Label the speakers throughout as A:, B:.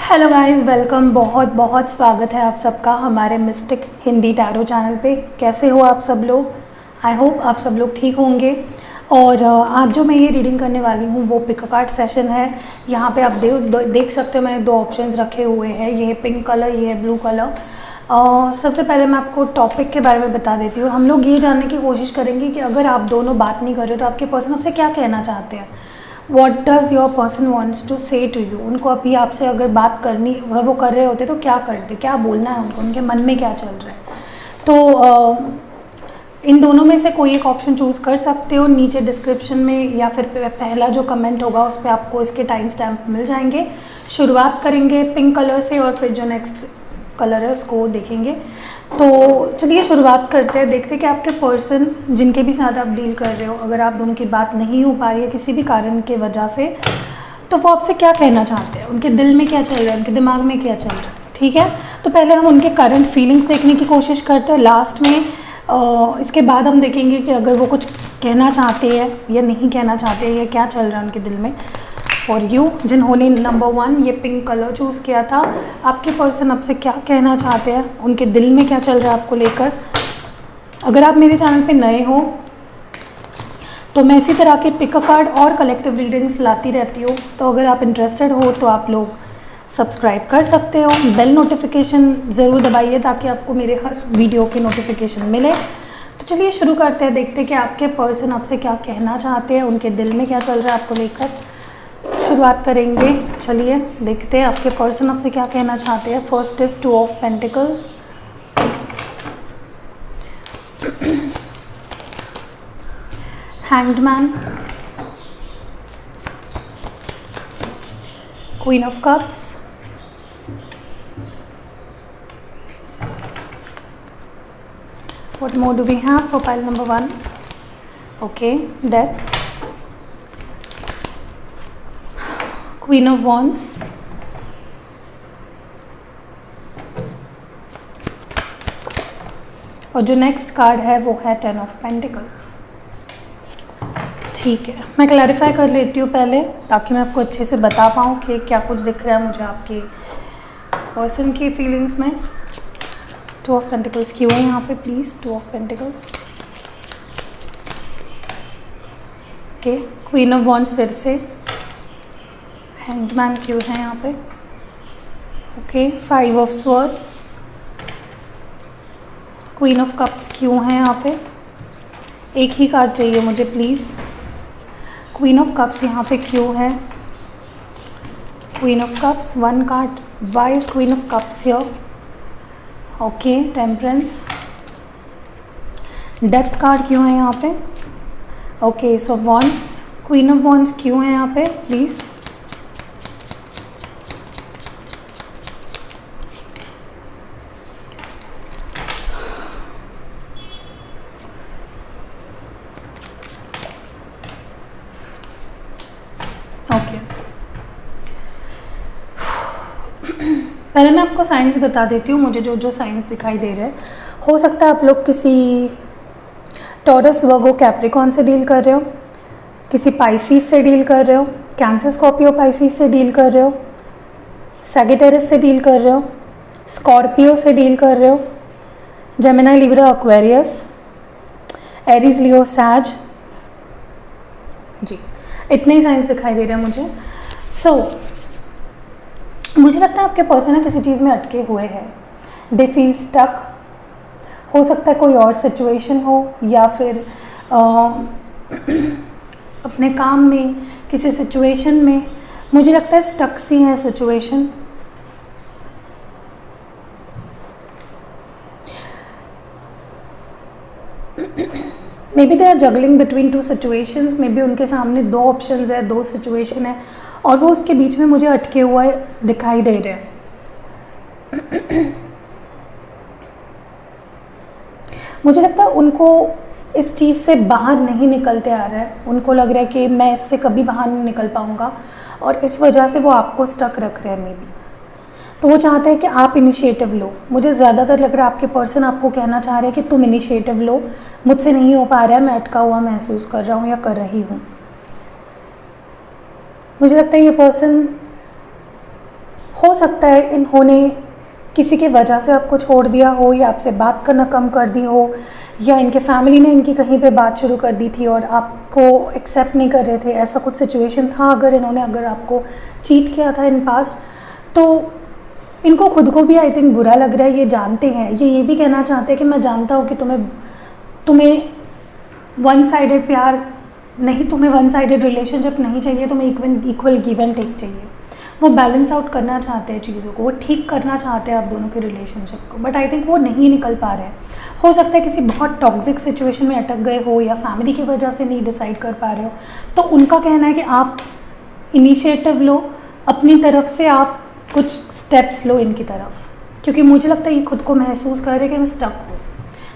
A: Hello guys, welcome. बहुत बहुत स्वागत है आप सबका हमारे मिस्टिक हिंदी टैरो चैनल पे। कैसे हो आप सब लोग? आई होप आप सब लोग ठीक होंगे। और आज जो मैं ये रीडिंग करने वाली हूँ वो पिक अ कार्ड सेशन है। यहाँ पे आप देख सकते हो मैंने दो ऑप्शंस रखे हुए हैं, ये है पिंक कलर, ये है ब्लू कलर। सबसे पहले मैं आपको टॉपिक के बारे में बता देती हूँ। हम लोग ये जानने की कोशिश करेंगे कि अगर आप दोनों बात नहीं कर रहे हो तो आपके पर्सन आपसे क्या कहना चाहते हैं। What does your person wants to say to you. उनको अभी आपसे अगर बात करनी, अगर वो कर रहे होते तो क्या करते, क्या बोलना है उनको, उनके मन में क्या चल रहा है। तो इन दोनों में से कोई एक ऑप्शन चूज़ कर सकते हो। नीचे डिस्क्रिप्शन में या फिर पहला जो कमेंट होगा उस पर आपको इसके टाइम स्टैम्प मिल जाएंगे। शुरुआत करेंगे पिंक कलर से और फिर जो नेक्स्ट कलर है उसको देखेंगे। तो चलिए शुरुआत करते हैं। देखते हैं कि आपके पर्सन जिनके भी साथ आप डील कर रहे हो, अगर आप दोनों की बात नहीं हो पा रही है किसी भी कारण के वजह से, तो वो आपसे क्या कहना चाहते हैं, उनके दिल में क्या चल रहा है, उनके दिमाग में क्या चल रहा है। ठीक है, तो पहले हम उनके करंट फीलिंग्स देखने की कोशिश करते हैं लास्ट में। इसके बाद हम देखेंगे कि अगर वो कुछ कहना चाहते हैं या नहीं कहना चाहते हैं या क्या चल रहा है उनके दिल में। फॉर यू जिन्होंने नंबर 1 ये पिंक कलर चूज़ किया था, आपके पर्सन आपसे क्या कहना चाहते हैं, उनके दिल में क्या चल रहा है आपको लेकर। अगर आप मेरे चैनल पे नए हो तो मैं इसी तरह के पिक अ कार्ड और कलेक्टिव रीडिंग्स लाती रहती हूँ। तो अगर आप इंटरेस्टेड हो तो आप लोग सब्सक्राइब कर सकते हो, बेल नोटिफिकेशन ज़रूर दबाइए ताकि आपको मेरे हर वीडियो की नोटिफिकेशन मिले। तो चलिए शुरू करते हैं, देखते हैं कि आपके पर्सन आपसे क्या कहना चाहते हैं, उनके दिल में क्या चल रहा है आपको लेकर। शुरुआत करेंगे, चलिए देखते हैं आपके पर्सन आपसे क्या कहना चाहते हैं। First is 2 of pentacles, hanged man, queen of cups, what more do we have for pile number 1? Okay, death, Queen of Wands, और जो नेक्स्ट कार्ड है वो है 10 ऑफ पेंटिकल्स। ठीक है, मैं क्लैरिफाई कर लेती हूँ पहले ताकि मैं आपको अच्छे से बता पाऊँ कि क्या कुछ दिख रहा है मुझे आपके पर्सन की फीलिंग्स में। 2 ऑफ पेंटिकल्स क्यों है यहाँ पे please? 2 of pentacles, okay. Queen of wands फिर से, हैंग्ड मैन क्यों है यहाँ पे, okay. 5 of swords, queen of cups क्यों है यहाँ पे? एक ही कार्ड चाहिए मुझे प्लीज़। क्वीन ऑफ कप्स यहाँ पे क्यों है? Queen of cups 1 card, why is queen of cups here? Okay, temperance. Death card क्यों है यहाँ पे? Okay, so wands, queen of wands क्यों है यहाँ पे प्लीज़? ओके, पहले मैं आपको साइंस बता देती हूँ। मुझे जो जो साइंस दिखाई दे रहे हैं, हो सकता है आप लोग किसी टॉरस, वर्गो, कैप्रिकॉन से डील कर रहे हो, किसी पाइसिस से डील कर रहे हो, कैंसर, स्कॉर्पियो, पाइसिस से डील कर रहे हो, सैगिटेरिस से डील कर रहे हो, स्कॉर्पियो से डील कर रहे हो, जेमिनी, लिब्रा, एक्वेरियस, एरीज, लियो, सैज। जी, इतने ही साइंस दिखाई दे रहे हैं मुझे। मुझे लगता है आपके पर्सन किसी चीज़ में अटके हुए हैं। They feel stuck. हो सकता है कोई और सिचुएशन हो या फिर अपने काम में किसी सिचुएशन में। मुझे लगता है स्टक सी है situation. May be they are juggling between 2 situations. May be उनके सामने 2 ऑप्शंस है, 2 सिचुएशन है और वो उसके बीच में मुझे अटके हुए दिखाई दे रहे हैं। मुझे लगता है उनको इस चीज़ से बाहर नहीं निकलते आ रहा है। उनको लग रहा है कि मैं इससे कभी बाहर नहीं निकल पाऊँगा और इस वजह से वो आपको स्टक रख रहे हैं मे बी। तो वो चाहते हैं कि आप इनिशिएटिव लो। मुझे ज़्यादातर लग रहा है आपके पर्सन आपको कहना चाह रहे हैं कि तुम इनिशिएटिव लो, मुझसे नहीं हो पा रहा है, मैं अटका हुआ महसूस कर रहा हूँ या कर रही हूँ। मुझे लगता है ये पर्सन हो सकता है इन्होंने किसी की वजह से आपको छोड़ दिया हो, या आपसे बात करना कम कर दी हो, या इनके फैमिली ने इनकी कहीं पे बात शुरू कर दी थी और आपको एक्सेप्ट नहीं कर रहे थे, ऐसा कुछ सिचुएशन था। अगर आपको चीट किया था इन पास्ट, तो इनको खुद को भी आई थिंक बुरा लग रहा है, ये जानते हैं, ये भी कहना चाहते हैं कि मैं जानता हूँ कि तुम्हें वन साइडेड प्यार नहीं, तुम्हें वन साइडेड रिलेशनशिप नहीं चाहिए, तुम्हें इक्वल गिव एंड टेक चाहिए। वो बैलेंस आउट करना चाहते हैं चीज़ों को, वो ठीक करना चाहते हैं आप दोनों के रिलेशनशिप को, बट आई थिंक वो नहीं निकल पा रहे हैं। हो सकता है किसी बहुत टॉक्सिक सिचुएशन में अटक गए हो, या फैमिली की वजह से नहीं डिसाइड कर पा रहे हो। तो उनका कहना है कि आप इनिशिएटिव लो, अपनी तरफ से आप कुछ स्टेप्स लो इनकी तरफ, क्योंकि मुझे लगता है ये खुद को महसूस कर रहे हैं कि मैं स्टक हूँ,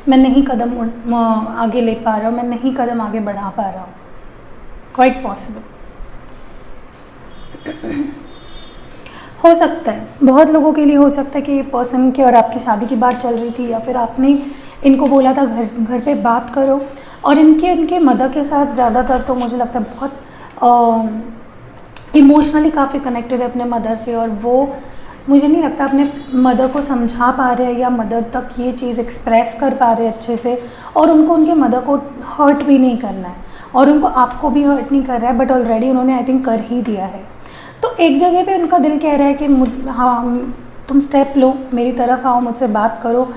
A: मैं नहीं कदम आगे ले पा रहा हूँ, मैं नहीं कदम आगे बढ़ा पा रहा हूँ। क्वाइट पॉसिबल हो सकता है, बहुत लोगों के लिए हो सकता है कि ये पर्सन की और आपकी शादी की बात चल रही थी, या फिर आपने इनको बोला था घर पे बात करो, और इनके मदर के साथ ज़्यादातर तो मुझे लगता है बहुत इमोशनली काफ़ी कनेक्टेड है अपने मदर से, और वो मुझे नहीं लगता अपने मदर को समझा पा रहे हैं या मदर तक ये चीज़ एक्सप्रेस कर पा रहे हैं अच्छे से, और उनको उनके मदर को हर्ट भी नहीं करना है, और उनको आपको भी हर्ट नहीं कर रहा है, बट ऑलरेडी उन्होंने आई थिंक कर ही दिया है। तो एक जगह पे उनका दिल कह रहा है कि हाँ तुम स्टेप लो, मेरी तरफ आओ, मुझसे बात करो,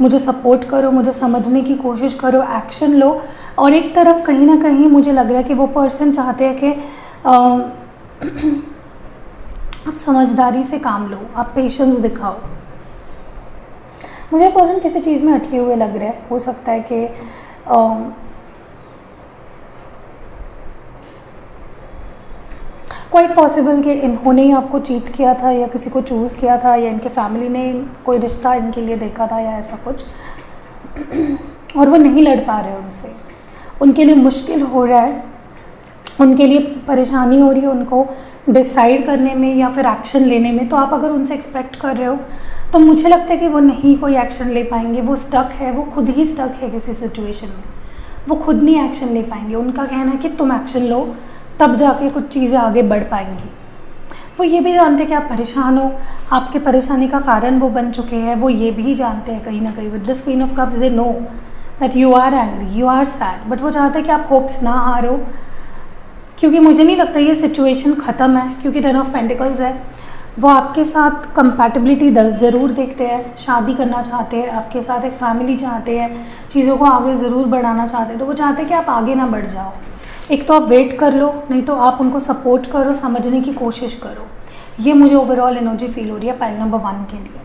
A: मुझे सपोर्ट करो, मुझे समझने की कोशिश करो, एक्शन लो। और एक तरफ कहीं ना कहीं मुझे लग रहा है कि वो पर्सन चाहते हैं कि आप समझदारी से काम लो, आप पेशेंस दिखाओ। मुझे पर्सन किसी चीज़ में अटके हुए लग रहा है। हो सकता है कि क्वाइट पॉसिबल कि इन्होंने ही आपको चीट किया था, या किसी को चूज़ किया था, या इनके फैमिली ने कोई रिश्ता इनके लिए देखा था, या ऐसा कुछ, और वो नहीं लड़ पा रहे उनसे, उनके लिए मुश्किल हो रहा है, उनके लिए परेशानी हो रही है उनको डिसाइड करने में या फिर एक्शन लेने में। तो आप अगर उनसे एक्सपेक्ट कर रहे हो, तो मुझे लगता है कि वो नहीं कोई एक्शन ले पाएंगे, वो स्टक है, वो खुद ही स्टक है किसी सिचुएशन में, वो खुद नहीं एक्शन ले पाएंगे। उनका कहना है कि तुम एक्शन लो, तब जाके कुछ चीज़ें आगे बढ़ पाएंगी। वो ये भी जानते हैं कि आप परेशान हो, आपके परेशानी का कारण वो बन चुके हैं, वो ये भी जानते हैं कहीं ना कहीं। With this queen of cups they know that you are angry, you are sad, but वो चाहते हैं कि आप होप्स ना हारो, क्योंकि मुझे नहीं लगता ये सिचुएशन ख़त्म है, क्योंकि 10 ऑफ पेंटिकल्स है। वो आपके साथ कंपैटिबिलिटी ज़रूर देखते हैं, शादी करना चाहते हैं आपके साथ, एक फैमिली चाहते हैं, चीज़ों को आगे ज़रूर बढ़ाना चाहते हैं। तो वो चाहते हैं कि आप आगे ना बढ़ जाओ। एक तो आप वेट कर लो, नहीं तो आप उनको सपोर्ट करो, समझने की कोशिश करो। ये मुझे ओवरऑल एनर्जी फील हो रही है पाइल नंबर 1 के लिए।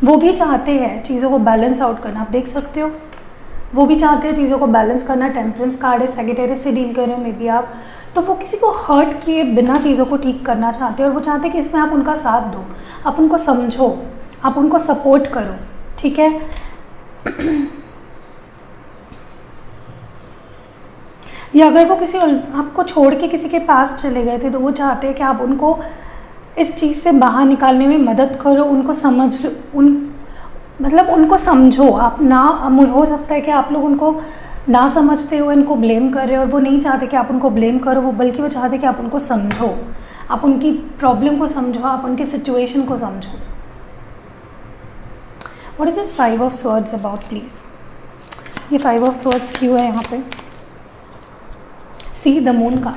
A: वो भी चाहते हैं चीज़ों को बैलेंस आउट करना, आप देख सकते हो, वो भी चाहते हैं चीज़ों को बैलेंस करना। टेम्परेंस कार्ड है, सेजिटेरियस से डील कर रहे हो मे बी आप, तो वो किसी को हर्ट किए बिना चीज़ों को ठीक करना चाहते हैं, और वो चाहते हैं कि इसमें आप उनका साथ दो, आप उनको समझो, आप उनको सपोर्ट करो, ठीक है। या अगर वो किसी आपको छोड़ के किसी के पास चले गए थे, तो वो चाहते हैं कि आप उनको इस चीज़ से बाहर निकालने में मदद करो, उनको मतलब उनको समझो। आप ना, हो सकता है कि आप लोग उनको ना समझते हो, इनको ब्लेम कर रहे हो, और वो नहीं चाहते कि आप उनको ब्लेम करो, वो बल्कि वो चाहते कि आप उनको समझो, आप उनकी प्रॉब्लम को समझो, आप उनकी सिचुएशन को समझो। What is this 5 of swords about please? ये 5 ऑफ स्वॉर्ड्स क्यों है यहाँ पे? सी द मून का।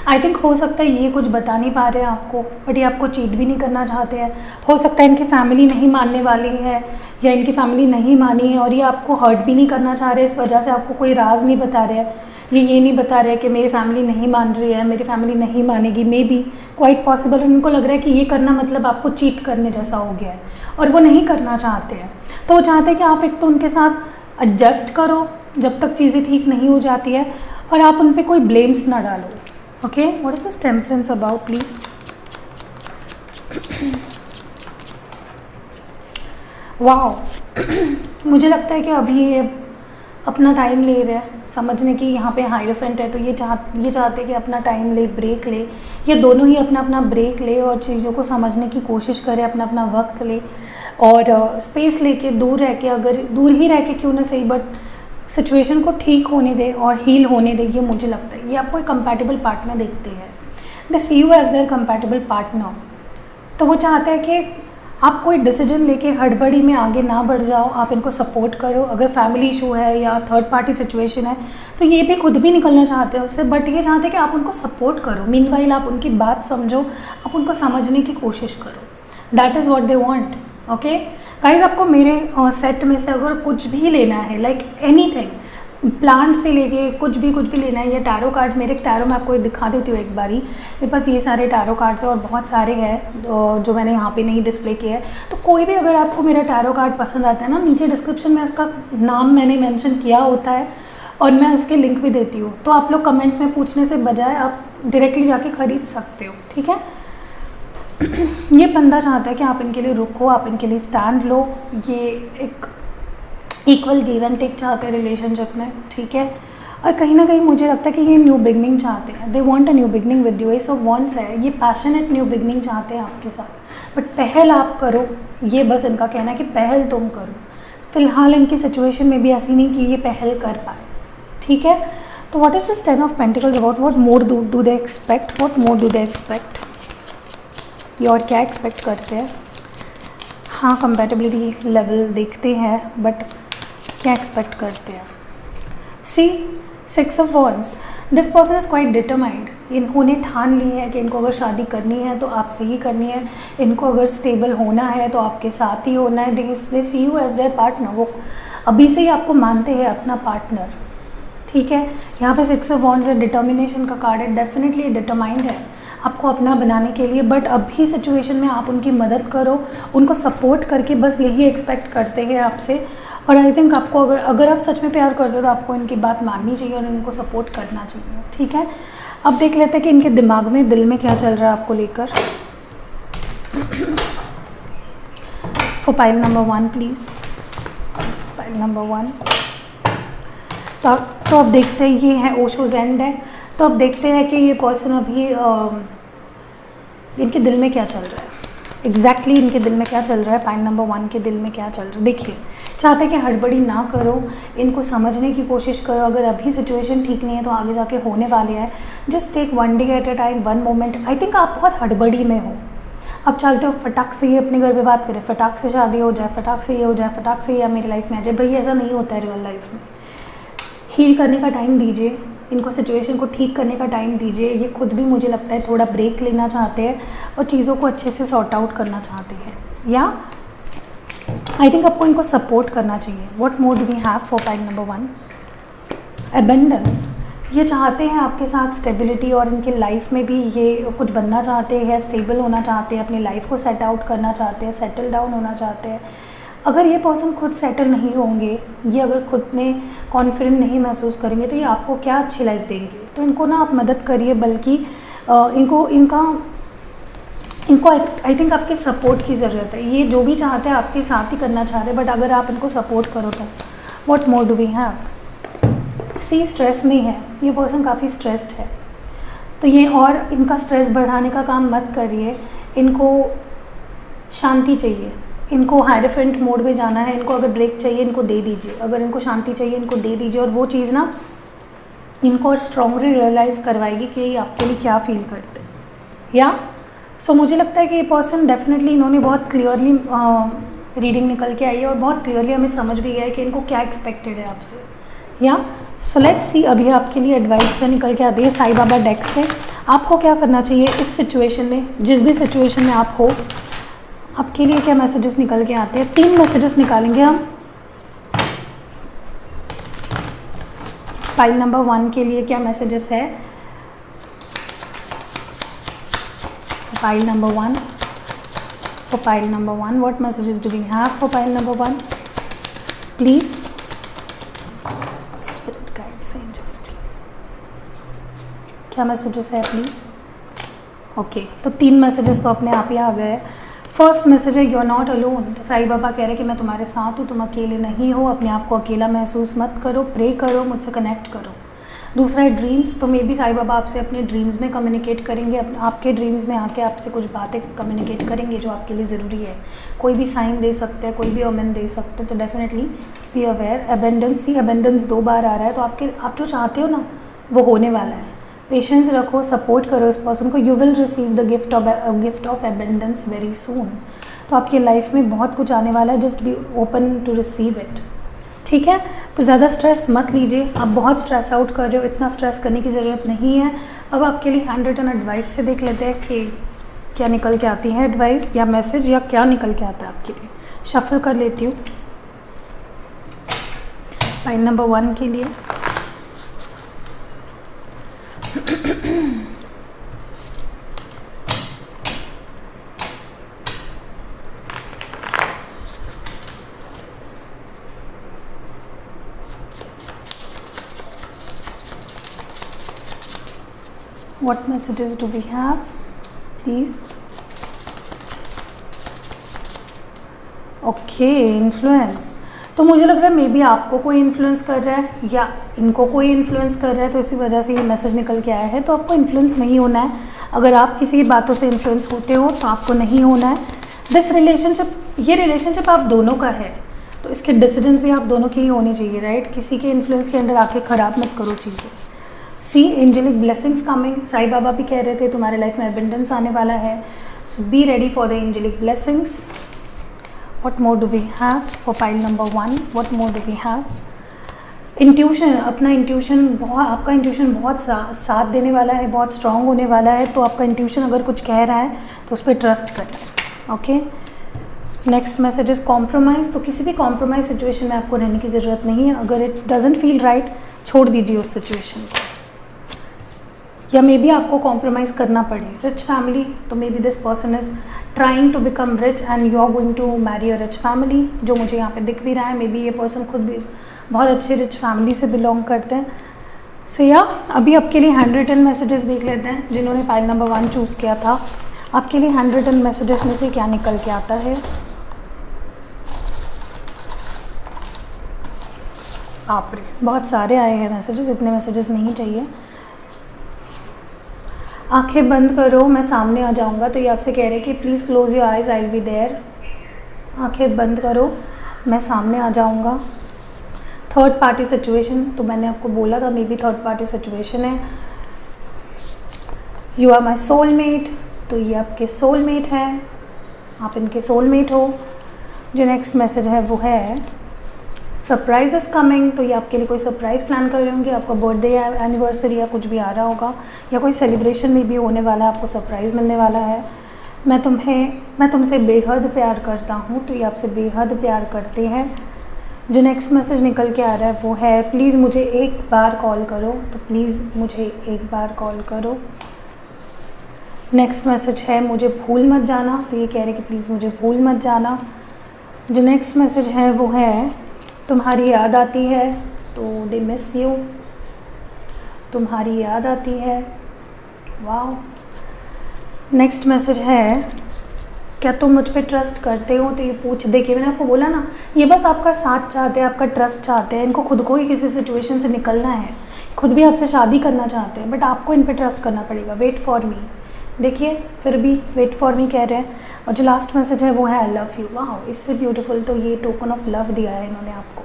A: आई थिंक हो सकता है ये कुछ बता नहीं पा रहे हैं आपको, बट ये आपको चीट भी नहीं करना चाहते हैं। हो सकता है इनकी फैमिली नहीं मानने वाली है, या इनकी फैमिली नहीं मानी है, और ये आपको हर्ट भी नहीं करना चाह रहे, इस वजह से आपको कोई राज नहीं बता रहे हैं। ये नहीं बता रहे कि मेरी फैमिली नहीं मान रही है, मेरी फैमिली नहीं मानेगी। मे बी क्वाइट पॉसिबल उनको लग रहा है कि ये करना मतलब आपको चीट करने जैसा हो गया है, और वो नहीं करना चाहते हैं। तो वो चाहते हैं कि आप एक तो उनके साथ एडजस्ट करो जब तक चीज़ें ठीक नहीं हो जाती है, और आप उन पर कोई ब्लेम्स ना डालो। Okay, what is this temperance about please? Wow, मुझे लगता है कि अभी ये अपना टाइम ले रहे हैं समझने की। यहाँ पे हाइरोफेंट है, तो ये चाहते हैं कि अपना टाइम ले, ब्रेक ले, ये दोनों ही अपना अपना ब्रेक ले और चीज़ों को समझने की कोशिश करें, अपना अपना वक्त ले, और स्पेस लेके दूर रह के, अगर दूर ही रह के क्यों ना सही, बट सिचुएशन को ठीक होने दे और हील होने दे। ये मुझे लगता है ये आपको एक कंपैटिबल पार्टनर देखते हैं, they see you as their compatible partner. तो वो चाहते हैं कि आप कोई डिसीजन लेके हड़बड़ी में आगे ना बढ़ जाओ, आप इनको सपोर्ट करो। अगर फैमिली इशू है या थर्ड पार्टी सिचुएशन है तो ये भी खुद भी निकलना चाहते हैं उससे, बट ये चाहते हैं कि आप उनको सपोर्ट करो। मीनवाइल आप उनकी बात समझो, आप उनको समझने की कोशिश करो। That is what they want. Okay guys, आपको मेरे सेट में से अगर कुछ भी लेना है, लाइक एनीथिंग, प्लांट से लेके कुछ भी लेना है, या टैरो कार्ड्स, मेरे टैरो में आपको दिखा देती हूँ एक बारी। मेरे पास ये सारे टैरो कार्ड्स हैं और बहुत सारे हैं जो मैंने यहाँ पे नहीं डिस्प्ले किए हैं। तो कोई भी अगर आपको मेरा टैरो कार्ड पसंद आता है ना, नीचे डिस्क्रिप्शन में उसका नाम मैंने मेंशन किया होता है और मैं उसके लिंक भी देती हूँ। तो आप लोग कमेंट्स में पूछने से बजाय आप डायरेक्टली जाके ख़रीद सकते हो, ठीक है। ये बंदा चाहता है कि आप इनके लिए रुको, आप इनके लिए स्टैंड लो। ये एक इक्वल गिव एंड टेक चाहते हैं रिलेशनशिप में, ठीक है। और कहीं ना कहीं मुझे लगता है कि ये न्यू बिगनिंग चाहते हैं। They want a new beginning with you. S of wants है, ये पैशनेट न्यू बिगनिंग चाहते हैं आपके साथ, बट पहल आप करो। ये बस इनका कहना है कि पहल तुम करो। फिलहाल इनकी सिचुएशन में भी ऐसी नहीं कि ये पहल कर पाए, ठीक है। तो what is this 10 of pentacles about? What more do they expect? What more do they expect? ये और क्या एक्सपेक्ट करते हैं? हाँ, कंपैटिबिलिटी लेवल देखते हैं, बट क्या एक्सपेक्ट करते हैं? सी 6 of wands, this person is quite determined. इन्होंने ठान ली है कि इनको अगर शादी करनी है तो आपसे ही करनी है, इनको अगर स्टेबल होना है तो आपके साथ ही होना है। दे see you as there partner. वो अभी से ही आपको मानते हैं अपना पार्टनर, ठीक है। यहाँ पे 6 ऑफ वॉन्ड्स है, डिटर्मिनेशन का कार्ड है। डेफिनेटली डिटरमाइंड है आपको अपना बनाने के लिए, बट अभी सिचुएशन में आप उनकी मदद करो, उनको सपोर्ट करके, बस यही एक्सपेक्ट करते हैं आपसे। और आई थिंक आपको अगर आप सच में प्यार करते हो तो आपको इनकी बात माननी चाहिए और इनको सपोर्ट करना चाहिए, ठीक है। अब देख लेते हैं कि इनके दिमाग में, दिल में क्या चल रहा है आपको लेकर। For pile number 1 please, pile number 1। तो अब देखते हैं, ये है ओशोज एंड है। तो अब देखते हैं कि ये पर्सन अभी इनके दिल में क्या चल रहा है, एग्जैक्टली इनके दिल में क्या चल रहा है। पाइल नंबर 1 के दिल में क्या चल रहा है देखिए। चाहते हैं कि हड़बड़ी ना करो, इनको समझने की कोशिश करो। अगर अभी सिचुएशन ठीक नहीं है तो आगे जाके होने वाले हैं। Just take one day at a time, one moment. I think आप बहुत हड़बड़ी में हो। अब चाहते हो फटाक से ही अपने घर पे बात करें, फटाक से शादी हो जाए, फटाक से ये हो जाए, फटाक से ये मेरी लाइफ में आ जाए। भाई ऐसा नहीं होता है रियल लाइफ में। हील करने का टाइम दीजिए इनको, सिचुएशन को ठीक करने का टाइम दीजिए। ये खुद भी मुझे लगता है थोड़ा ब्रेक लेना चाहते हैं और चीज़ों को अच्छे से सॉर्ट आउट करना चाहते हैं। या आई थिंक आपको इनको सपोर्ट करना चाहिए। What more do we have for pile number 1? Abundance. ये चाहते हैं आपके साथ स्टेबिलिटी, और इनकी लाइफ में भी ये कुछ बनना चाहते हैं, स्टेबल होना चाहते हैं, अपनी लाइफ को सेट आउट करना चाहते हैं, सेटल डाउन होना चाहते हैं। अगर ये पर्सन खुद सेटल नहीं होंगे, ये अगर खुद में कॉन्फिडेंट नहीं महसूस करेंगे तो ये आपको क्या अच्छी लाइफ देंगे। तो इनको ना आप मदद करिए, बल्कि इनको आई थिंक आपके सपोर्ट की ज़रूरत है। ये जो भी चाहते हैं आपके साथ ही करना चाहते हैं, बट अगर आप इनको सपोर्ट करो तो what more do we have? See stress में है ये पर्सन, काफ़ी स्ट्रेस्ड है। तो ये और इनका स्ट्रेस बढ़ाने का काम मत करिए। इनको शांति चाहिए, इनको हायरफेंट मोड में जाना है। इनको अगर ब्रेक चाहिए इनको दे दीजिए, अगर इनको शांति चाहिए इनको दे दीजिए। और वो चीज़ ना इनको और स्ट्रॉन्गली रियलाइज़ करवाएगी कि ये आपके लिए क्या फील करते हैं। या सो मुझे लगता है कि ये पर्सन डेफिनेटली, इन्होंने बहुत क्लियरली रीडिंग निकल के आई है और बहुत क्लियरली हमें समझ भी गया है कि इनको क्या एक्सपेक्टेड है आपसे। या सो लेट्स सी, अभी आपके लिए एडवाइस का निकल के आती है साईं बाबा डेक से। आपको क्या करना चाहिए इस सिचुएशन में, जिस भी सिचुएशन में आप हो, आपके लिए क्या मैसेजेस निकल के आते हैं। 3 मैसेजेस निकालेंगे हम। पाइल नंबर 1 के लिए क्या मैसेजेस है? Pile number 1, for pile number 1, what messages do we have for pile number 1? Please, spirit guides, angels, please. क्या मैसेजेस है प्लीज़? ओके, तो 3 मैसेजेस तो अपने आप ही आ गए। फर्स्ट मैसेज है यू आर नॉट अलोन। तो साईं बाबा कह रहे हैं कि मैं तुम्हारे साथ हूँ, तुम अकेले नहीं हो। अपने आप को अकेला महसूस मत करो, प्रे करो, मुझसे कनेक्ट करो। दूसरा है ड्रीम्स। तो मे बी साईं बाबा आपसे अपने ड्रीम्स में कम्युनिकेट करेंगे, आपके ड्रीम्स में आके आपसे कुछ बातें कम्युनिकेट करेंगे जो आपके लिए ज़रूरी है। कोई भी साइन दे सकते हैं, कोई भी ओमेन दे सकते हैं। तो definitely be aware. Abundance, see abundance 2 बार आ रहा है। तो आप जो चाहते हो ना वो होने वाला है। पेशेंस रखो, सपोर्ट करो इस पर्सन को, you will receive the gift of abundance very soon. तो आपकी लाइफ में बहुत कुछ आने वाला है, just be open to receive it. ठीक है, तो ज़्यादा स्ट्रेस मत लीजिए, आप बहुत स्ट्रेस आउट कर रहे हो, इतना स्ट्रेस करने की ज़रूरत नहीं है। अब आपके लिए हैंड रिटन एडवाइस से देख लेते हैं कि क्या निकल के आती है एडवाइस या मैसेज, या क्या निकल के आता है आपके लिए। शफल कर लेती हूँ पाइल नंबर 1 के लिए। What messages do we have, please? Okay, influence. तो मुझे लग रहा है मे बी आपको कोई इन्फ्लुएंस कर रहा है या इनको कोई इन्फ्लुएंस कर रहा है, तो इसी वजह से ये मैसेज निकल के आया है। तो आपको इन्फ्लुएंस नहीं होना है। अगर आप किसी बातों से इन्फ्लुएंस होते हो तो आपको नहीं होना है। दिस रिलेशनशिप, ये रिलेशनशिप आप दोनों का है, तो इसके डिसीजंस भी आप दोनों की ही होने चाहिए, राइट। किसी के इन्फ्लुएंस के अंदर आके ख़राब मत करो चीज़ें। सी angelic blessings coming, Sai Baba भी कह रहे थे तुम्हारे लाइफ में एबंडेंस आने वाला है, so be ready for the angelic blessings. What more do we have for pile number 1? What more do we have? Intuition, अपना इंट्यूशन बहुत, आपका इंट्यूशन बहुत साथ देने वाला है, बहुत स्ट्रांग होने वाला है। तो आपका इंट्यूशन अगर कुछ कह रहा है तो उस पर ट्रस्ट करें। Okay, next message is compromise. तो किसी भी कॉम्प्रोमाइज सिचुएशन में आपको रहने की ज़रूरत नहीं है। अगर इट डजेंट फील राइट, छोड़ दीजिए उस सिचुएशन को, या मे बी आपको कॉम्प्रोमाइज़ करना पड़े। रिच फैमिली, तो मे be this person is trying to become rich and you are going to marry a rich family, जो मुझे यहाँ पे दिख भी रहा है। मे बी ये पर्सन खुद भी बहुत अच्छे रिच फैमिली से बिलोंग करते हैं। सो या अभी आपके लिए हैंड रिटन मैसेजेस देख लेते हैं। जिन्होंने पाइल नंबर 1 चूज़ किया था, आपके लिए हैंड रिटन मैसेजेस में से क्या निकल के आता है। आप रे, बहुत सारे आए हैं मैसेजेस, इतने मैसेजेस नहीं चाहिए। आंखें बंद करो, मैं सामने आ जाऊंगा। तो ये आपसे कह रहे हैं कि please close your eyes, I will be there. आंखें बंद करो, मैं सामने आ जाऊंगा। थर्ड पार्टी सिचुएशन, तो मैंने आपको बोला था may be third party situation है। यू आर माई सोलमेट, तो ये आपके सोलमेट है, आप इनके सोलमेट हो। जो नेक्स्ट मैसेज है वो है सरप्राइज इज़ कमिंग। तो ये आपके लिए कोई सरप्राइज़ प्लान कर रहे होंगे, आपका बर्थडे या एनिवर्सरी या कुछ भी आ रहा होगा, या कोई सेलिब्रेशन में भी होने वाला है, आपको सरप्राइज़ मिलने वाला है। मैं तुमसे बेहद प्यार करता हूँ, तो ये आपसे बेहद प्यार करते हैं। जो नेक्स्ट मैसेज निकल के आ रहा है वो है प्लीज़ मुझे एक बार कॉल करो। तो प्लीज़ मुझे एक बार कॉल करो। नेक्स्ट मैसेज है मुझे भूल मत जाना। तो ये कह रहे हैं कि प्लीज़ मुझे भूल मत जाना। जो नेक्स्ट मैसेज है वो है तुम्हारी याद आती है, तो दे मिस यू। तुम्हारी याद आती है, वाओ। नेक्स्ट मैसेज है क्या तुम मुझ पे ट्रस्ट करते हो। तो ये पूछ, देखिए मैंने आपको बोला ना, ये बस आपका साथ चाहते हैं, आपका ट्रस्ट चाहते हैं। इनको खुद को ही किसी सिचुएशन से निकलना है, खुद भी आपसे शादी करना चाहते हैं, बट आपको इन पे ट्रस्ट करना पड़ेगा। वेट फॉर मी, देखिए फिर भी वेट फॉर मी कह रहे हैं। और जो लास्ट मैसेज है वो है आई लव यू। वाह, इससे ब्यूटीफुल तो ये टोकन ऑफ लव दिया है इन्होंने आपको।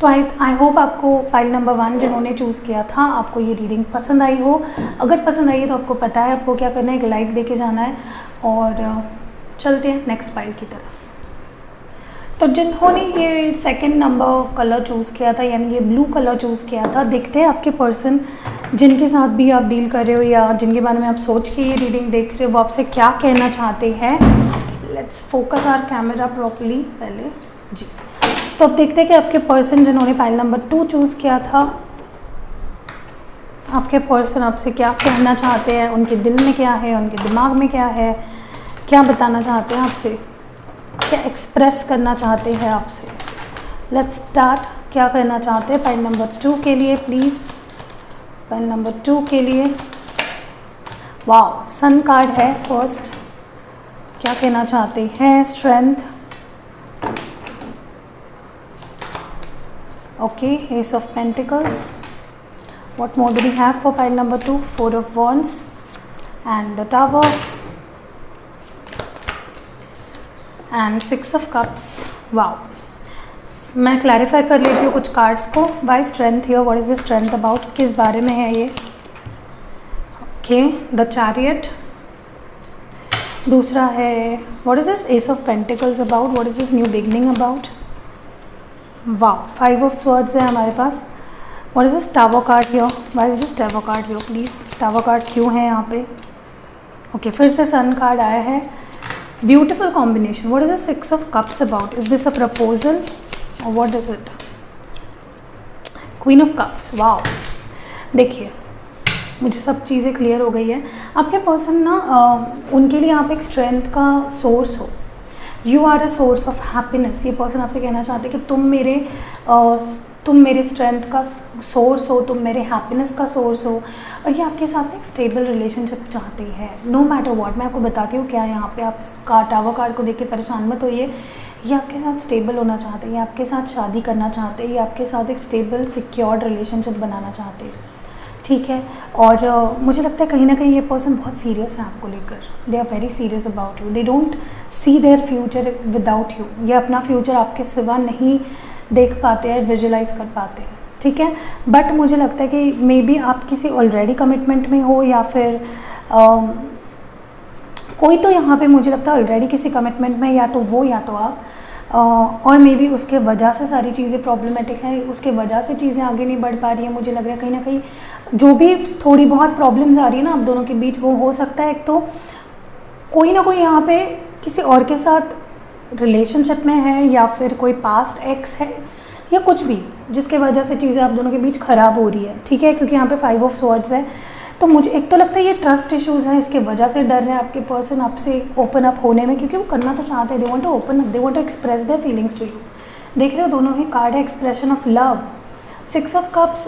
A: तो आई होप आपको पाइल नंबर 1 जिन्होंने चूज़ किया था, आपको ये रीडिंग पसंद आई हो। अगर पसंद आई है तो आपको पता है आपको क्या करना है, एक लाइक दे के जाना है। और चलते हैं नेक्स्ट पाइल की तरफ। तो जिन्होंने ये सेकंड नंबर कलर चूज़ किया था, यानी ये ब्लू कलर चूज़ किया था, देखते हैं आपके पर्सन जिनके साथ भी आप डील कर रहे हो या जिनके बारे में आप सोच के ये रीडिंग देख रहे हो, वो आपसे क्या कहना चाहते हैं। Let's focus our camera properly पहले जी। तो अब देखते हैं कि आपके पर्सन जिन्होंने पाइल नंबर 2 चूज़ किया था, आपके पर्सन आपसे क्या कहना चाहते हैं, उनके दिल में क्या है, उनके दिमाग में क्या है, क्या बताना चाहते हैं आपसे, क्या एक्सप्रेस करना चाहते हैं आपसे। Let's start. क्या करना चाहते हैं पाइल नंबर 2 के लिए, प्लीज़ पाइल नंबर 2 के लिए। वाओ, सन कार्ड है फर्स्ट। क्या कहना चाहते हैं, strength. Okay, ace of pentacles. What more do we have for pile number 2, 4 of wands and the tower and 6 of cups. Wow, मैं क्लैरिफाई कर लेती हूँ कुछ कार्ड्स को। Why strength here, what is the strength about, किस बारे में है ये। Okay, the chariot. दूसरा है what is this, ace of pentacles about, what is this new beginning about. वाह, 5 ऑफ स्वर्ड्स है हमारे पास। What is this tower card here, why is this tower card here please, tower card क्यों है यहाँ पे। ओके, फिर से सन कार्ड आया है। Beautiful combination. What is the 6 of cups about, is this a proposal और what is it. Queen of cups. Wow, देखिए मुझे सब चीज़ें क्लियर हो गई है। आपके पर्सन ना उनके लिए आप एक स्ट्रेंथ का सोर्स हो, you are a source of happiness. ये पर्सन आपसे कहना चाहते हैं कि तुम मेरे स्ट्रेंथ का सोर्स हो, तुम मेरे हैप्पीनेस का सोर्स हो, और ये आपके साथ एक स्टेबल रिलेशनशिप चाहती है नो मैटर व्हाट। मैं आपको बताती हूँ क्या यहाँ पे, आप इसका टावर कार्ड को देख के परेशान मत होइए। ये आपके साथ स्टेबल होना चाहते हैं, ये आपके साथ शादी करना चाहते हैं, ये आपके साथ एक स्टेबल सिक्योर्ड रिलेशनशिप बनाना चाहते हैं, ठीक है। और मुझे लगता है कहीं ना कहीं ये पर्सन बहुत सीरियस है आपको लेकर। They are very serious about you, they don't see their future without you. ये अपना फ्यूचर आपके सिवा नहीं देख पाते हैं, विजुलाइज कर पाते हैं, ठीक है। बट मुझे लगता है कि मे बी आप किसी ऑलरेडी कमिटमेंट में हो, या फिर कोई तो यहाँ पे मुझे लगता है ऑलरेडी किसी कमिटमेंट में, या तो वो या तो आप, और मे बी उसके वजह से सारी चीज़ें प्रॉब्लमेटिक हैं, उसके वजह से चीज़ें आगे नहीं बढ़ पा रही हैं। मुझे लग रहा है कहीं ना कहीं जो भी थोड़ी बहुत प्रॉब्लम्स आ रही है ना आप दोनों के बीच, वो हो सकता है एक तो कोई ना कोई यहाँ पे किसी और के साथ रिलेशनशिप में है, या फिर कोई पास्ट एक्स है, या कुछ भी जिसके वजह से चीज़ें आप दोनों के बीच ख़राब हो रही है, ठीक है। क्योंकि यहाँ पे 5 ऑफ स्वॉर्ड्स है, तो मुझे एक तो लगता है ये ट्रस्ट इश्यूज़ हैं, इसके वजह से डर रहे हैं आपके पर्सन आपसे ओपन अप होने में, क्योंकि वो करना तो चाहते हैं, they want to open up, they want to express their feelings to you. देख रहे हो दोनों ही कार्ड है, expression of love. 6 of cups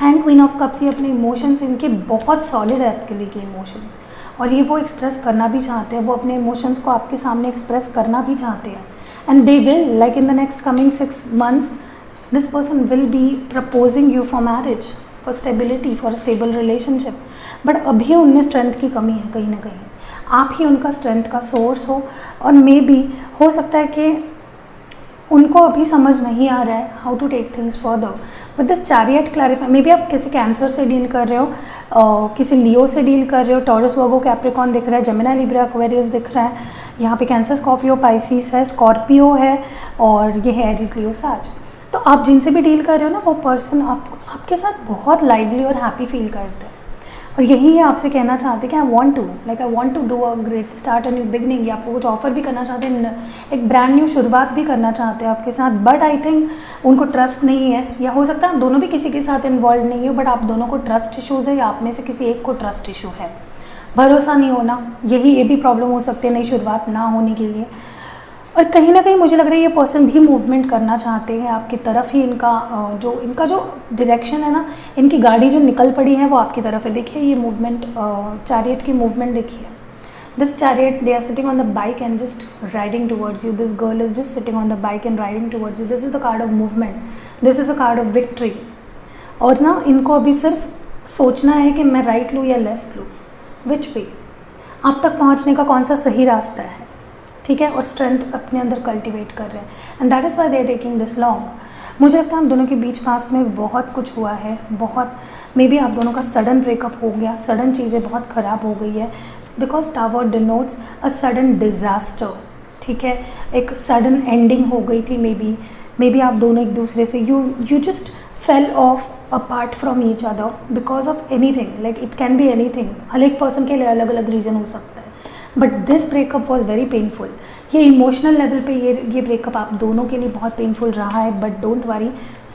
A: and queen of cups, ये अपने इमोशंस इनके बहुत सॉलिड है आपके लिए के इमोशंस, और ये वो एक्सप्रेस करना भी चाहते हैं, वो अपने इमोशंस को आपके सामने एक्सप्रेस करना भी चाहते हैं। And they will, like in the next coming 6 months, this person will be proposing you for marriage, for stability, for a stable relationship. But अभी उनमें स्ट्रेंथ की कमी है कहीं ना कहीं, आप ही उनका स्ट्रेंथ का सोर्स हो, और मे बी हो सकता है कि उनको अभी समझ नहीं आ रहा है how to take things further. With this chariot clarify, maybe B आप किसी कैंसर से डील कर रहे हो, किसी लियो से डील कर रहे हो, टॉरस वर्गो कैप्रिकॉन दिख रहा है, जेमिनी लिब्रा एक्वेरियस दिख रहा है, यहाँ पे कैंसर स्कॉर्पियो पाइसिस है, स्कॉर्पियो है, और ये है एरीज लियो साज। तो आप जिनसे भी डील कर रहे हो ना, वो पर्सन आपके साथ बहुत लाइवली और हैप्पी फील करते हैं, और यही ये आपसे कहना चाहते हैं कि I want to do a great start, a new beginning, या आपको कुछ ऑफर भी करना चाहते हैं, एक ब्रांड न्यू शुरुआत भी करना चाहते हैं आपके साथ। बट आई थिंक उनको ट्रस्ट नहीं है, या हो सकता है आप दोनों भी किसी के साथ इन्वॉल्व नहीं हो, बट आप दोनों को ट्रस्ट इशूज़ है, या आप में से किसी एक को ट्रस्ट इशू है, भरोसा नहीं होना, ये भी प्रॉब्लम हो सकती है नई शुरुआत ना होने के लिए। और कहीं ना कहीं मुझे लग रहा है ये पर्सन भी मूवमेंट करना चाहते हैं आपकी तरफ ही, इनका जो डायरेक्शन है ना, इनकी गाड़ी जो निकल पड़ी है वो आपकी तरफ है। देखिए ये मूवमेंट, चैरियट की मूवमेंट देखिए, this chariot, they are sitting on the bike and just riding towards you, this girl is just sitting on the bike and riding towards you, this is the card of movement, this is a card of victory. और ना इनको अभी सिर्फ सोचना है कि मैं right लूँ या लेफ्ट लूँ, विच वे, आप तक पहुँचने का कौन सा सही रास्ता है, ठीक है। और स्ट्रेंथ अपने अंदर कल्टिवेट कर रहे हैं, and that is why they are taking this long. मुझे लगता है हम दोनों के बीच पास में बहुत कुछ हुआ है, बहुत मे बी आप दोनों का सडन ब्रेकअप हो गया, सडन चीज़ें बहुत ख़राब हो गई है, because tower denotes a sudden disaster, ठीक है। एक सडन एंडिंग हो गई थी, मे बी आप दोनों एक दूसरे से you just fell off apart from each other because of anything, like it can be anything, हर एक पर्सन के लिए अलग अलग रीज़न हो सकता है। But this breakup was very painful, ये इमोशनल लेवल पे ये ब्रेकअप आप दोनों के लिए बहुत पेनफुल रहा है। बट डोंट वरी,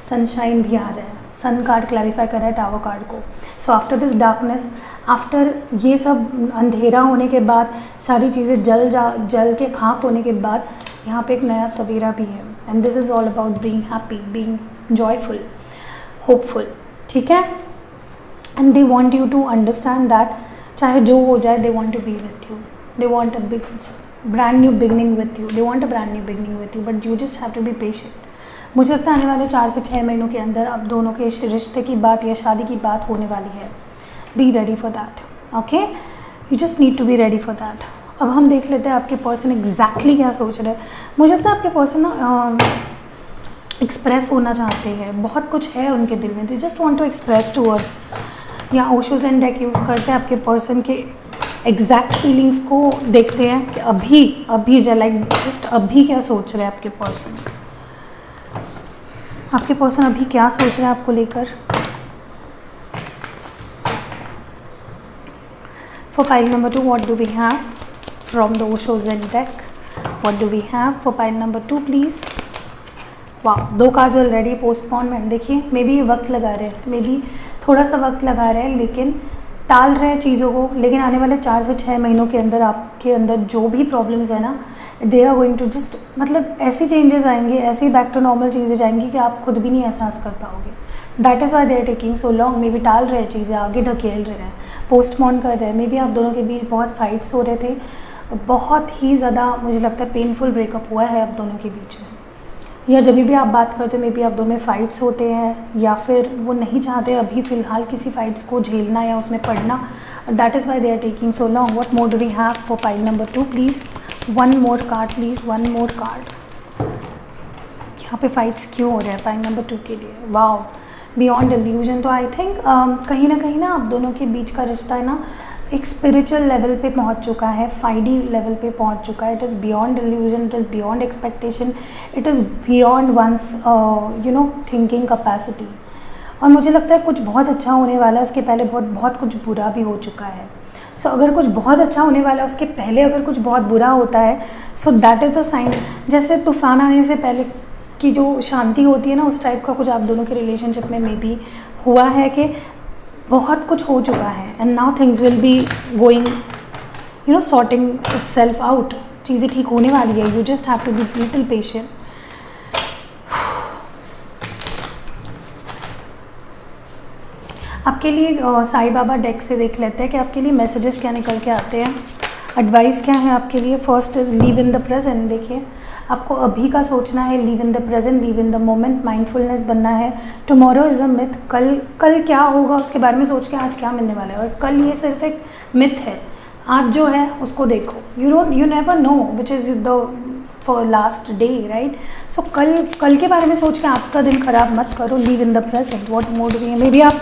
A: सनशाइन भी आ रहा है, सन कार्ड क्लैरिफाई कर रहा है टावर कार्ड को। So after this darkness, after ये सब अंधेरा होने के बाद, सारी चीज़ें जल के खाक होने के बाद, यहाँ पे एक नया सवेरा भी है, and this is all about being happy, being joyful, hopeful, ठीक है। And they want you to understand that चाहे जो हो जाए, they want to be with you, they want a big brand new beginning with you, they want a brand new beginning with you, but you just have to be patient। मुझे लगता है आने वाले 4 से 6 महीनों के अंदर आप दोनों के रिश्ते की बात या शादी की बात होने वाली है। Be ready for that, okay, you just need to be ready for that. अब हम देख लेते हैं आपके पर्सन एग्जैक्टली क्या सोच रहे हैं। मुझे लगता है आपके पर्सन ना एक्सप्रेस होना चाहते हैं, बहुत कुछ है उनके दिल में, they just want to express towards या ओशो ज़ेन डेक यूज़ करते हैं, आपके पर्सन के एग्जैक्ट फीलिंग्स को देखते हैं कि अभी जस्ट अभी क्या सोच रहे हैं आपके पर्सन अभी क्या सोच रहे हैं आपको लेकर। For pile number 2, what do we have from the Osho Zen deck? What do we have for pile number 2, please? वाह, 2 कार्ड्स ऑलरेडी पोस्टपोनमेंट। देखिए मे बी वक्त लगा रहे हैं, मे बी थोड़ा सा वक्त लगा रहे हैं, लेकिन टाल रहे हैं चीज़ों को, लेकिन आने वाले 4 से 6 महीनों के अंदर आपके अंदर जो भी प्रॉब्लम्स है ना, they are going to just मतलब ऐसी चेंजेस आएंगे, ऐसी बैक टू नॉर्मल चीज़ें जाएंगी कि आप खुद भी नहीं एहसास कर पाओगे। That is why they are taking so long. Maybe बी टाल रहे हैं चीज़ें, आगे ढकेल रहे हैं, पोस्टपोन कर रहे हैं। मे बी आप दोनों के बीच बहुत फाइट्स हो रहे थे, बहुत ही ज़्यादा मुझे लगता है पेनफुल ब्रेकअप हुआ है आप दोनों के बीच में, या जब भी आप बात करते हो मे बी आप दोनों में फ़ाइट्स होते हैं, या फिर वो नहीं चाहते अभी फ़िलहाल किसी फ़ाइट्स को झेलना या उसमें पढ़ना। That is why they are taking so long. What more do we have for pile number 2, please? 1 more card please, 1 more card. यहाँ पे फ़ाइट्स क्यों हो रहे हैं पाइल नंबर 2 के लिए? Wow, beyond illusion. तो आई थिंक कहीं ना आप दोनों के बीच का रिश्ता है ना एक स्पिरिचुअल लेवल पे पहुंच चुका है, 5D लेवल पे पहुंच चुका है। It is beyond illusion, it is beyond expectation, it is beyond one's thinking capacity. और मुझे लगता है कुछ बहुत अच्छा होने वाला है, उसके पहले बहुत कुछ बुरा भी हो चुका है। सो अगर कुछ बहुत अच्छा होने वाला है उसके पहले अगर कुछ बहुत बुरा होता है, so that is a sign. जैसे तूफान आने से पहले की जो शांति होती है ना, उस टाइप का कुछ आप दोनों के रिलेशनशिप में मे बी हुआ है कि बहुत कुछ हो चुका है, and now things will be going sorting itself out. चीज़ें ठीक होने वाली है, you just have to be little patient. आपके लिए साईं बाबा डेक से देख लेते हैं कि आपके लिए मैसेजेस क्या निकल के आते हैं, एडवाइस क्या है आपके लिए। First is leave in the present. देखिए आपको अभी का सोचना है, leave in the present, leave in the moment, mindfulness बनना है। Tomorrow is a myth. कल क्या होगा उसके बारे में सोच के आज क्या मिलने वाला है, और कल ये सिर्फ एक मिथ है। आज जो है उसको देखो, you never know which is the for last day, right. So कल के बारे में सोच के आपका दिन खराब मत करो, live in the present. What more भी है, मे बी आप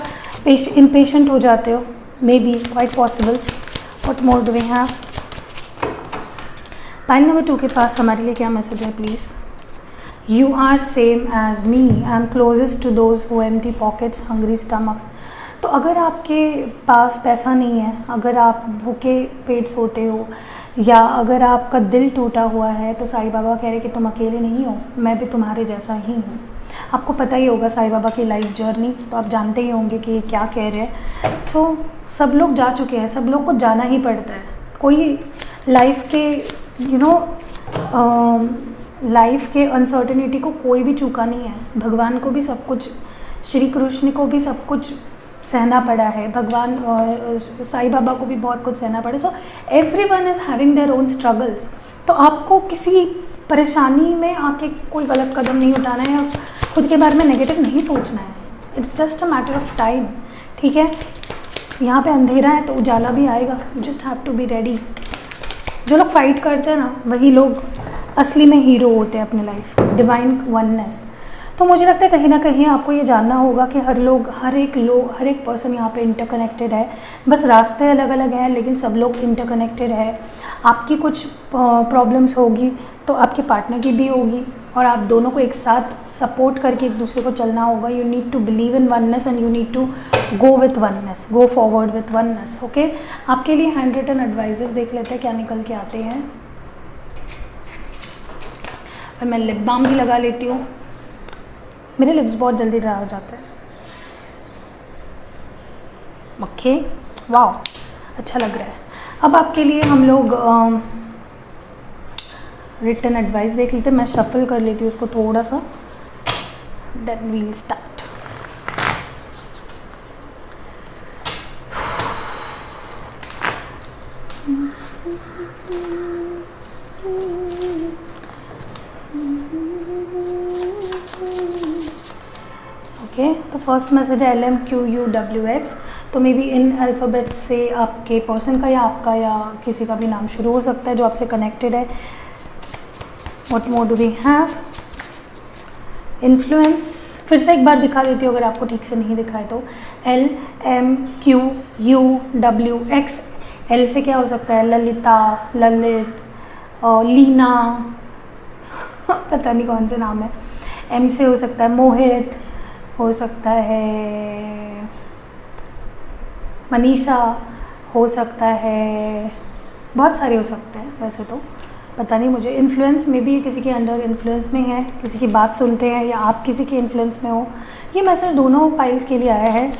A: इम्पेशेंट हो जाते हो, may be quite possible. What more do we have? Pile number 2 के पास हमारे लिए क्या मैसेज है please? You are same age me, I am closest to those who empty pockets, hungry stomachs. तो अगर आपके पास पैसा नहीं है, अगर आप भूखे पेट सोते हो, या अगर आपका दिल टूटा हुआ है, तो साईं बाबा कह रहे हैं कि तुम अकेले नहीं हो, मैं भी तुम्हारे जैसा ही हूँ। आपको पता ही होगा साईं बाबा की लाइफ जर्नी, तो आप जानते ही होंगे कि क्या कह रहे हैं। सो सब लोग जा चुके हैं, सब लोग को जाना ही पड़ता है। कोई लाइफ के लाइफ के अनसर्टेनिटी को कोई भी चूका नहीं है। भगवान को भी सब कुछ, श्री कृष्ण को भी सब कुछ सहना पड़ा है, भगवान साईं बाबा को भी बहुत कुछ सहना पड़ा। So everyone is having their own struggles. तो आपको किसी परेशानी में आके कोई गलत कदम नहीं उठाना है, या खुद के बारे में नेगेटिव नहीं सोचना है। It's just a matter of time, ठीक है। यहाँ पे अंधेरा है तो उजाला भी आएगा, just have to be ready. जो लोग फाइट करते हैं ना, वही लोग असली में हीरो होते हैं अपने लाइफ, डिवाइन वननेस। तो मुझे लगता है कहीं ना कहीं आपको ये जानना होगा कि हर एक पर्सन यहाँ पे इंटरकनेक्टेड है। बस रास्ते अलग अलग हैं, लेकिन सब लोग इंटरकनेक्टेड है। आपकी कुछ प्रॉब्लम्स होगी तो आपके पार्टनर की भी होगी, और आप दोनों को एक साथ सपोर्ट करके एक दूसरे को चलना होगा। You need to believe in oneness and you need to go with oneness, go forward with oneness, okay. आपके लिए हैंड रिटन एडवाइजेस देख लेते हैं क्या निकल के आते हैं। और मैं लिप बाम भी लगा लेती हूँ, मेरे लिप्स बहुत जल्दी ड्राई हो जाते हैं। ओके, वाओ, अच्छा लग रहा है। अब आपके लिए हम लोग रिटन एडवाइस देख लेते हैं। मैं शफल कर लेती हूँ उसको थोड़ा सा, देन वील स्टार्ट। ओके, तो फर्स्ट मैसेज है LMQUWX। तो मे बी इन अल्फ़ाबेट से आपके पर्सन का या आपका या किसी का भी नाम शुरू हो सकता है जो आपसे कनेक्टेड है। What more do we have? Influence. फिर से एक बार दिखा देती हूँ अगर आपको ठीक से नहीं दिखाए तो। LMQUWX। L से क्या हो सकता है? ललिता, ललित, लीना पता नहीं कौन से नाम है। M से हो सकता है मोहित, हो सकता है मनीषा, हो सकता है, बहुत सारे हो सकते हैं वैसे तो, पता नहीं मुझे। इन्फ्लुएंस में भी किसी के अंडर इन्फ्लुएंस में है, किसी की बात सुनते हैं, या आप किसी के इन्फ्लुएंस में हो। ये मैसेज दोनों पाइल्स के लिए आया है।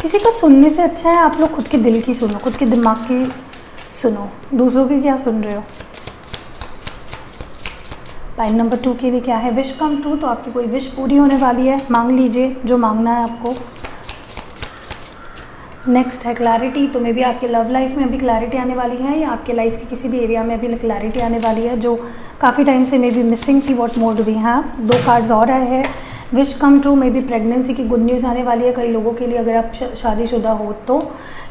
A: किसी का सुनने से अच्छा है आप लोग खुद के दिल की सुनो, खुद के दिमाग की सुनो, दूसरों की क्या सुन रहे हो। पाइल नंबर 2 के लिए क्या है? Wish come true. तो आपकी कोई विश पूरी होने वाली है, मांग लीजिए जो मांगना है आपको। नेक्स्ट है क्लैरिटी। तो मे भी आपके लव लाइफ में अभी क्लैरिटी आने वाली है, या आपके लाइफ के किसी भी एरिया में अभी क्लैरिटी आने वाली है जो काफ़ी टाइम से मे बी मिसिंग थी। What more do we have? 2 cards और आए हैं। Wish come true, may be pregnancy की गुड न्यूज़ आने वाली है कई लोगों के लिए, अगर आप शादीशुदा हो तो,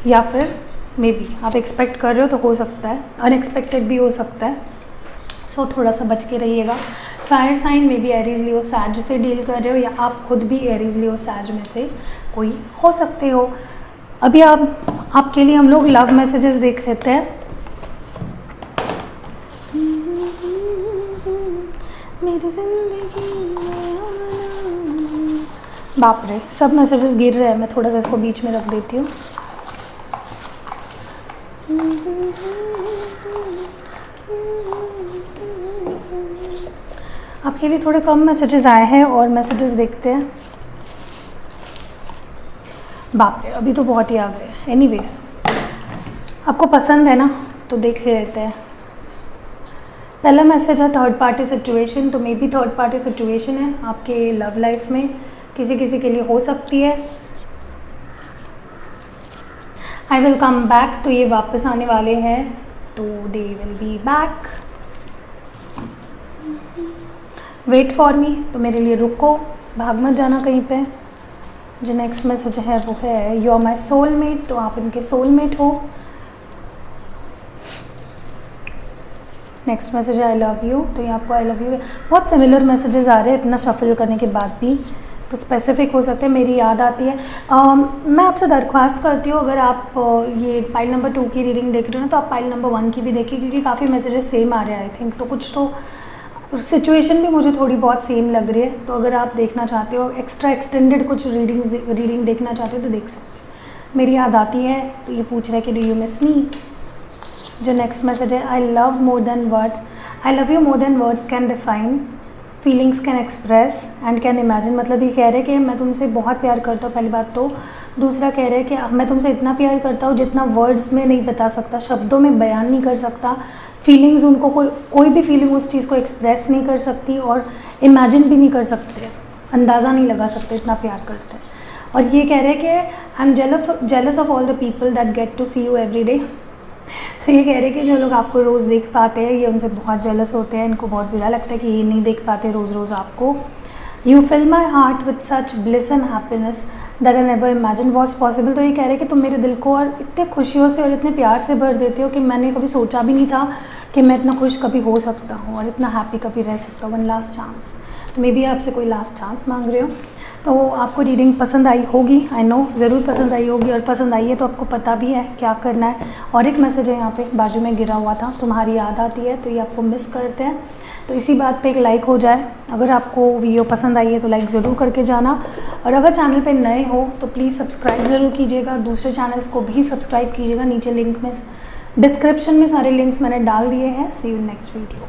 A: या फिर मे बी आप एक्सपेक्ट कर रहे हो तो हो सकता है, अनएक्सपेक्टेड भी हो सकता है। सो थोड़ा सा बच के रहिएगा। फायर साइन में भी एरीज लियो सैज से डील कर रहे हो, या आप खुद भी एरीज लियो सैज में से कोई हो सकते हो। अभी आपके लिए हम लोग लव मैसेजेस देख लेते हैं। मेरी जिंदगी बाप रे, सब मैसेजेस गिर रहे हैं। मैं थोड़ा सा इसको बीच में रख देती हूँ। आपके लिए थोड़े कम मैसेजेस आए हैं और मैसेजेस देखते हैं। बाप रे, अभी तो बहुत ही आ गए। एनीवेज, आपको पसंद है ना तो देख लेते हैं। पहला मैसेज है थर्ड पार्टी सिचुएशन। तो may be third party situation है आपके लव लाइफ में, किसी के लिए हो सकती है। I will come back. तो ये वापस आने वाले हैं, तो they will be back. Wait for me, तो मेरे लिए रुको, भाग मत जाना कहीं पे। जो नेक्स्ट मैसेज है वो है यू आर माई सोलमेट। तो आप इनके सोलमेट हो। नेक्स्ट मैसेज है आई लव यू। तो ये आपको आई लव यू। बहुत सिमिलर मैसेजेस आ रहे हैं इतना शफल करने के बाद भी, तो स्पेसिफिक हो सकते हैं। मेरी याद आती है, मैं आपसे दरख्वास्त करती हूँ, अगर आप ये पाइल नंबर 2 की रीडिंग देख रहे हो ना, तो आप पाइल नंबर 1 की भी देखिए, क्योंकि काफ़ी मैसेजेस सेम आ रहे हैं आई थिंक। तो कुछ तो सिचुएशन भी मुझे थोड़ी बहुत सेम लग रही है। तो अगर आप देखना चाहते हो, एक्स्ट्रा एक्सटेंडेड कुछ रीडिंग देखना चाहते हो तो देख सकते हो। मेरी याद आती है। तो ये पूछ रहा है कि डू यू मिस मी। जो नेक्स्ट मैसेज है I love more than words. I love you more than words can define, feelings can express and can imagine. मतलब ये कह रहे हैं कि मैं तुमसे बहुत प्यार करता हूँ, पहली बात तो। दूसरा कह रहे हैं कि मैं तुमसे इतना प्यार करता हूँ जितना वर्ड्स में नहीं बता सकता, शब्दों में बयान नहीं कर सकता। फीलिंग्स, उनको कोई भी फीलिंग उस चीज़ को एक्सप्रेस नहीं कर सकती, और इमेजिन भी नहीं कर सकते, अंदाज़ा नहीं लगा सकते, इतना प्यार करते हैं। और ये कह रहे हैं कि I am jealous of all the people that get to see you every day. तो ये कह रहे हैं कि जो लोग आपको रोज़ देख पाते हैं, ये उनसे बहुत जेलस होते हैं, इनको बहुत बुरा लगता है कि ये नहीं देख पाते रोज़ रोज़ आपको। You fill my heart with such bliss and happiness that I never imagine was possible. तो ये कह रहे हैं कि तुम मेरे दिल को और इतने खुशियों से और इतने प्यार से भर देते हो कि मैंने कभी सोचा भी नहीं था कि मैं इतना खुश कभी हो सकता हूँ और इतना हैप्पी कभी रह सकता हूँ। One last chance. तो मे बी आपसे कोई लास्ट चांस मांग रहे हो। तो आपको रीडिंग पसंद आई होगी, आई नो ज़रूर पसंद आई होगी, और पसंद आई है तो आपको पता भी है क्या करना है। और एक मैसेज है यहाँ पे बाजू में गिरा हुआ था, तुम्हारी याद आती है। तो ये आपको मिस करते हैं। तो इसी बात पे एक लाइक हो जाए। अगर आपको वीडियो पसंद आई है तो लाइक ज़रूर करके जाना, और अगर चैनल पे नए हो तो प्लीज़ सब्सक्राइब ज़रूर कीजिएगा। दूसरे चैनल्स को भी सब्सक्राइब कीजिएगा। नीचे लिंक में, डिस्क्रिप्शन में सारे लिंक्स मैंने डाल दिए हैं। सी यू नेक्स्ट वीडियो।